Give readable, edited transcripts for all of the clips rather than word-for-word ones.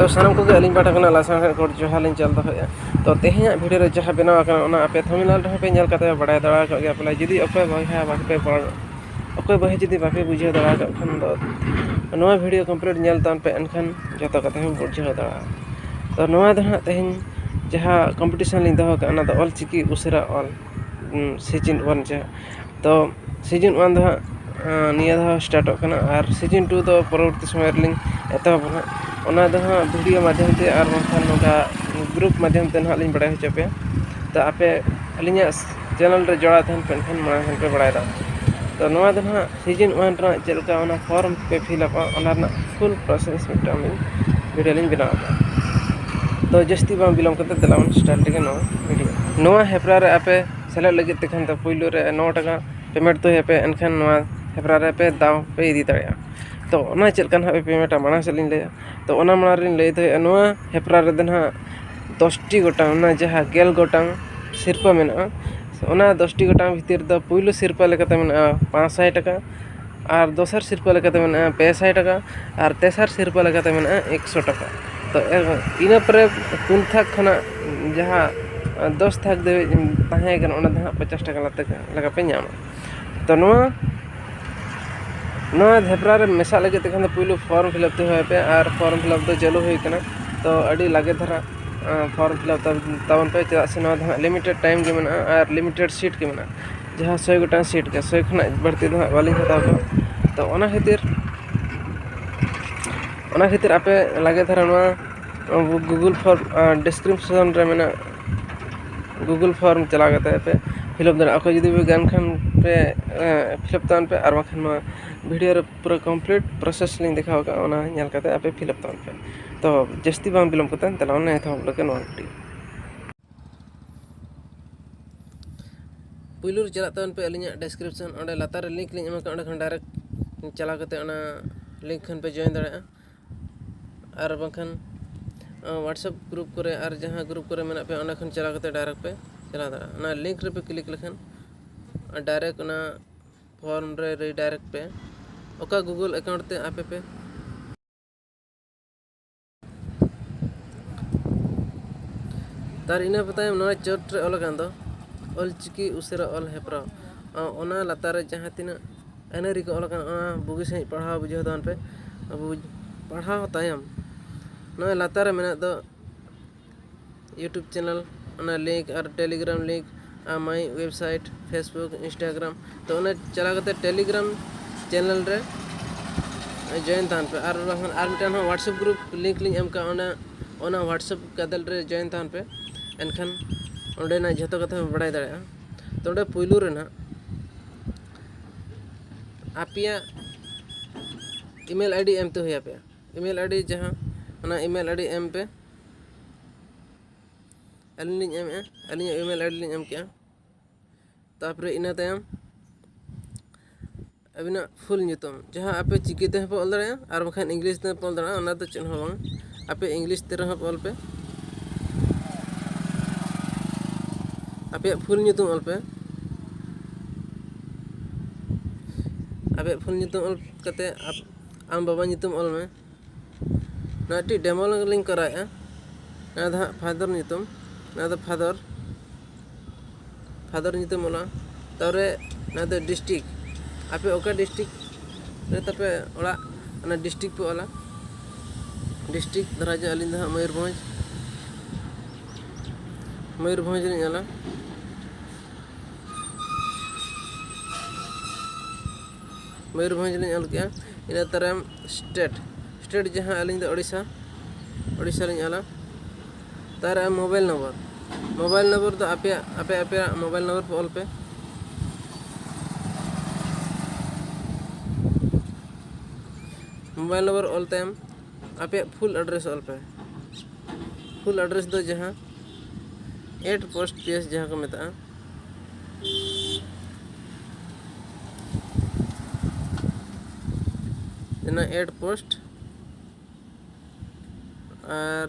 तो सामान को अली पाठा लासान गोड जोहार लिंग चल दो तो तेहना वीडियो जहाँ बनाव आपे थंबनेल रहे पे नेलते बड़ा दड़ा गया पले जुदी अकय बहा बापे अकय बहा जुदी बापे बुझे दड़ा खान दो वीडियो कम्प्लीट नेलतान पे एनखान जो कते बुझे दड़ा तो नवा दो तेहन जहाँ कम्पिटिशन लिंग दो ऑल चिकी उसेरा ऑल सीजन 1 जहाँ तो सीजन 1 दो निया दो स्टार्ट और सीजन 2 दो परवर्ती समय लिंग एतहब ओना दो वीडियो माध्यम से और बंखान नोका ग्रुप माध्यम से ना लिंग बड़ा होचपे तो आपे अलिंग चैनल रे जोड़ा तहन पे एनखान मांग पे बड़ा तो नवा दो सीजन 1 रा चलका ओना फॉर्म पे फिलअप ओना फुल प्रोसेस मिटाम वीडियो लिंग बनावा तो जस्ती बाम बिलम करते दलावन स्टार्ट के नो वीडियो नवा हेपरा रे आपे सेलेक्ट लगे तखन तो पहिलो रे 9 टाका पेमेंट तो हेपे एनखान नवा हेपरा रे पे दाव पे इदी दाया तो ओना चलकान हाबे पेमेंट माना से लिंग ले तो ओना माना रिन ले दे नवा हेपरा रे दन 10टी गोटांग ओना जहां गेल गोटांग सिरपा मेना ओना 10टी गोटांग भीतर द पहिलो सिरपा लेकाते मेना 500 टाका और दोसर सिरपा लेकाते मेना 200 टाका और तेसर सिरपा लेकाते मेना 100 टाका तो इना पर पुन थाक खना जहां 10 थाक दे ताहे गन ओना द 50 टाका लगा पे नामा तो नवा हेपरा रे मेसा लगे तखन पहिलो फॉर्म फिलअप तो होय पे और फॉर्म फिलअप तो चालू होय कना तो अड़ी लागे धरा फॉर्म फिलअप तबन पे चला से नवा लिमिटेड टाइम के मेना और लिमिटेड सीट के मेना जहां 100 गोटा सीट के 100 खना बढ़ती दो वाली हताव तो ओना खातिर आपे लागे धरा नवा गूगल फॉर्म डिस्क्रिप्शन रे मेना गूगल फॉर्म चला गते पे फिलअप दरा अको जदी भी गान खान पे फिलअप तान पे और बखन वीडियो रे पूरा कंप्लीट प्रोसेस लिंग दिखाओ का ओना नेल कते आपे फिलअप तान पे तो जस्ती बाम बिलम कते तला ओना एथो लगे नो वीडियो पुलुर चला तान पे अलिया डिस्क्रिप्शन ओंडे लातार लिंक लिंग एमा ओंडे खन डायरेक्ट चला कते ओना लिंक खन पे जॉइन दड़ा और बखन व्हाट्सएप ग्रुप करे और जहां ग्रुप करे मेना पे ओना खन चला कते डायरेक्ट पे चला दड़ा ओना लिंक रे पे क्लिक लखन डायरेक्ट ओना फॉर्म रे रीडायरेक्ट पे ओका गूगल अकाउंट ते आपे पे तार इना पताय नोआ चोट रे अलगान दो ऑल चिकी उसेरा ऑल हेपरा ओना लातार जहां तिना एनरी को अलगान ओना बुगी सही पढ़ाव बुझे दोन पे अब पढ़ाव तायम नोआ लातार मेना दो यूट्यूब चैनल ओना लिंक और Telegram link my website Facebook Instagram तो उन्हें चला करते टेलीग्राम चैनल रे जॉइन तान पे और मिटन व्हाट्सएप ग्रुप लिंक लिंक एम का ओना व्हाट्सएप कदल रे जॉइन तान पे एनखान ओंडे ना जतो कथा बड़ाय दाड़ा तो ओंडे पुइलू रे ना आपिया ईमेल आईडी एम तो होया पे ईमेल आईडी जहां ओना ईमेल आईडी एम पे अलिंग एम अलिंग ईमेल आईडी लिंग एम क्या तापरे इना तायम अबिना फुल ᱧᱩᱛᱩᱢ जहां आपे चिकी ते पे ऑल दड़ा और बखान इंग्लिश ते पे ऑल दड़ा ओना तो चन हो आपे इंग्लिश ते रह ऑल पे आपे फुल ᱧᱩᱛᱩᱢ ऑल पे आपे फुल ᱧᱩᱛᱩᱢ ऑल कते आम बाबा ᱧᱩᱛᱩᱢ ऑल में नाटी डेमो लिंक कराया ना दा फादर ᱧᱩᱛᱩᱢ ना दा फादर ᱧᱩᱛᱩᱢ ओला तरे ना दा डिस्ट्रिक्ट आपे ओका डिस्ट्रिक्ट रे तपे ओला ना डिस्ट्रिक्ट पे ओला डिस्ट्रिक्ट धराज अलिंद मयूरभंज रे ओला मयूरभंज रे ओल क्या इना तरम स्टेट जहां अलिंद ओडिशा रे ओला तार मोबाइल नंबर तो आपे मोबाइल नंबर पे ऑल पे मोबाइल नंबर ऑल टाइम आपे फुल एड्रेस ऑल पे फुल एड्रेस दो जहां 8 पोस्ट पीएस जहां को मेता जना 8 पोस्ट और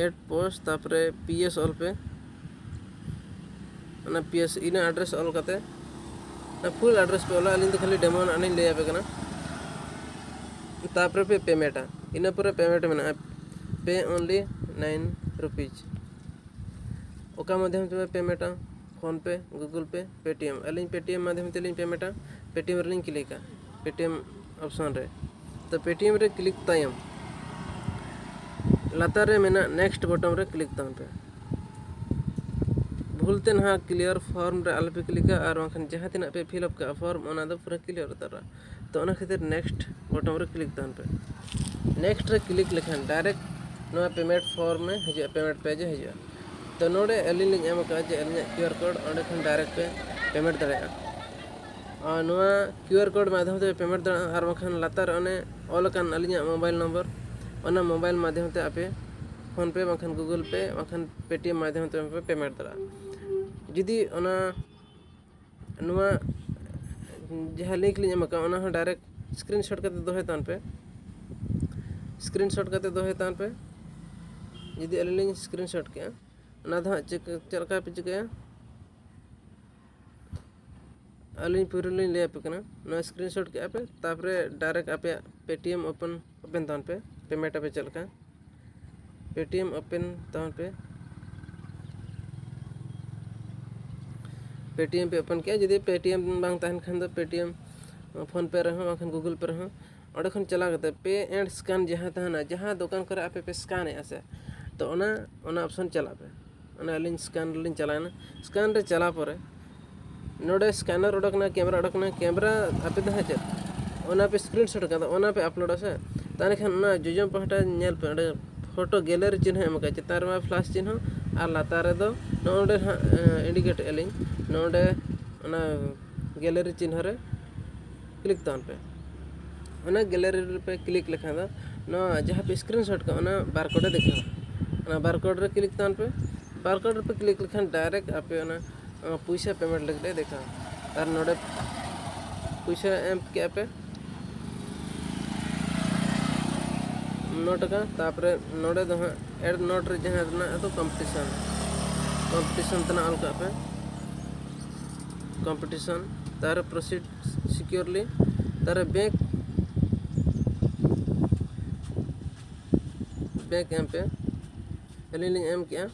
8 पोस्ट तापरे पीएस ऑल पे ना पीएस इना एड्रेस ऑल कते ना फुल एड्रेस पे ऑल अलिंग खाली डेमो आनी ले पे कना तापरे पे पेमेंट इन पर पेमेंट में पे ओनली 9 रुपीज ओका माध्यम से पेमेंटा फोन पे गूगल पे पेटीएम अली पेटीएम माध्यम से पेमेंटा पेटीएम रे क्लिका पेटीएम ऑप्शन रे तो पेटीएम रे क्लिक तायम लातार रे मेना नेक्स्ट बटन रे क्लिक तान पे भूलते ना क्लियर फॉर्म रे आल पे क्लिका और वखन जहाँ तीना पे फिलअप का फॉर्म ओना दो पूरा क्लियर उतारा तो ओना खातिर नेक्स्ट बटन रे क्लिक तान पे नेक्स्ट रे क्लिक लेखान डायरेक्ट नवा पेमेंट फॉर्म में हजे पेमेंट पेज हजे तो नोडे अली एम का जे अली क्यूआर कोड ओंडे खन डायरेक्ट पे पेमेंट दाड़ा और नवा क्यूआर कोड माध्यम से पेमेंट दाड़ा और वखन लातार ओने ऑल कान अली मोबाइल नंबर ओना मोबाइल माध्यम से आपे फोन पे वखन गूगल पे वखन पेटीएम माध्यम से पेमेंट दाड़ा जुदी ओना नवा जहाँ लिंक ली एम का ओना हो डायरेक्ट स्क्रीनशॉट करते दोहे तान पे स्क्रीनशॉट करते दोहे तान पे जुदी अली स्क्रीनशॉट के चलका पे चिकाया अली पूरे ले पे स्क्रीनशॉट के पे तापरे डायरेक्ट आप पेटीएम ओपन तान पे पेमेंट पे चलका पेटीएम ओपन तान पे पेटीएम पे ओपन किया जुदी पेटीएम बांग ताहन खान दो पेटीएम फोन पे रहो बाखन गूगल पे रहो और खन चला गते पे एंड स्कैन जहाँ तहना जहाँ दुकान करे आप पे स्कैन है से तो ओना ऑप्शन चला पे ओना अली स्कैन लिन चलाना स्कैन रे चला परे नोडे स्कैनर उडकना कैमरा आपे दहा चे ओना पे स्क्रीनशॉट का ओना पे अपलोड से ताने खान ओना जोजम पहटा नेल पे ओडे फोटो गैलरी चिन्ह एम का चितार में फ्लैश चिन्ह और लातार दो नोडे इंडिकेट एलिंग नोडे ओना गैलरी चिन्ह रे क्लिक तान पे ओना गैलरी पे क्लिक लेखा दो ना जहाँ पे स्क्रीनशॉट का ओना बारकोड देखा ओना बारकोड रे क्लिक तान पे बारकोड पे क्लिक लेखान डायरेक्ट आपे ओना पैसा पेमेंट लगे देखा और नोडे पैसा एम के पे 9 टका तापरे नोडे दो एड नोट रे जहाँ तो कंपटीशन तना ऑल का पे कंपटीशन तार प्रोसीड सिक्योरली तार बैंक एम पे अली एम किया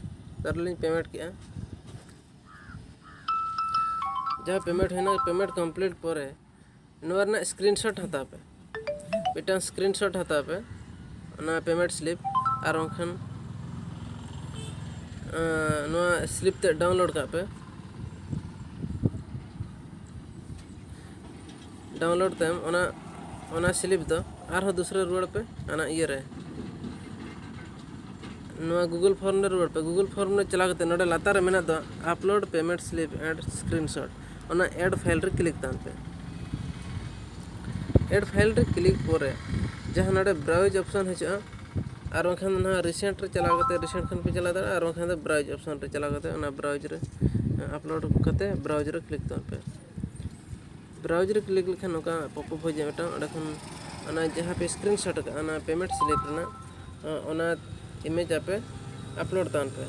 तार पेमेंट किया जहाँ पेमेंट है ना पेमेंट कंप्लीट पर ना स्क्रीनशॉट हता पे मिटा स्क्रीनशॉट हता पे ना पेमेंट स्लिप और वखन स्लिप ते डाउनलोड का पे डाउनलोड तम ओना स्लिप दो और दूसरे रुआड़ पे आना ये रे गूगल फॉर्म रे रुआड़ पे गूगल फॉर्म रे चला करते नोडे लातार मेना दो upload payment slip and screenshot ओना एड फाइल रे क्लिक तान पे एड फाइल रे क्लिक पर जहाँ ना ब्राउज ऑप्शन है और वखान ना रिसेंट रे चला करते रिसेंट खन पे चला दाड़ा और वखान ब्राउज ऑप्शन रे चला करते ओना ब्राउज रे अपलोड करते ब्राउज रे क्लिक तान पे ब्राउज रे क्लिक लेखान नोका पॉपअप हो जाए बेटा ओडे खन ओना जहाँ पे स्क्रीनशॉट का ओना पेमेंट स्लिप रे ओना इमेज आपे अपलोड तान पे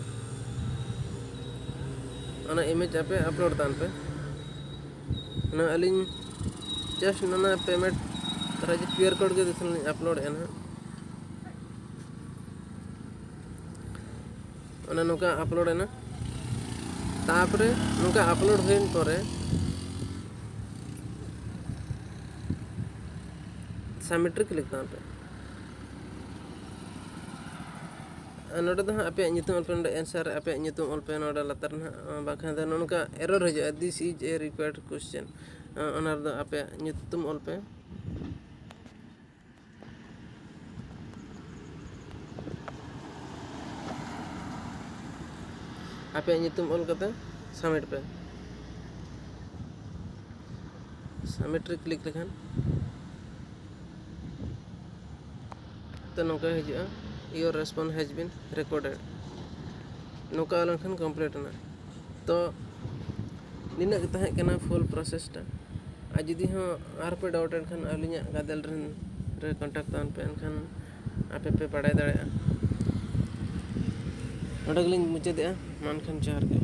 ओना इमेज आपे अपलोड तान पे ना अली जस्ट ना पेमेंट तरह क्यूआर कोड के दिखल अपलोड है ना ओना नोका अपलोड है ना तापरे नोका अपलोड होइन परे सबमिट रे क्लिक तान पे नोडे दो आपे नितुम ऑल पे आंसर आपे नितुम ऑल पे नोडे लातार ना बाखान दो नोका एरर हो जाए this is a required question ओना दो आपे नितुम ऑल पे आपे नितुम ऑल करते सबमिट पे सबमिट रे क्लिक लेखान तो नौका हजा your response has been recorded नौका लखन कंप्लीट ना तो निना तहना फुल प्रोसेस टा आ जुदी आर पे डाउट एनखान अलिया गादल रे कांटेक्ट तान पे एनखान आपे पे पढ़ाई दाड़ा नोडे गलिंग मुचादे मान खान चार के।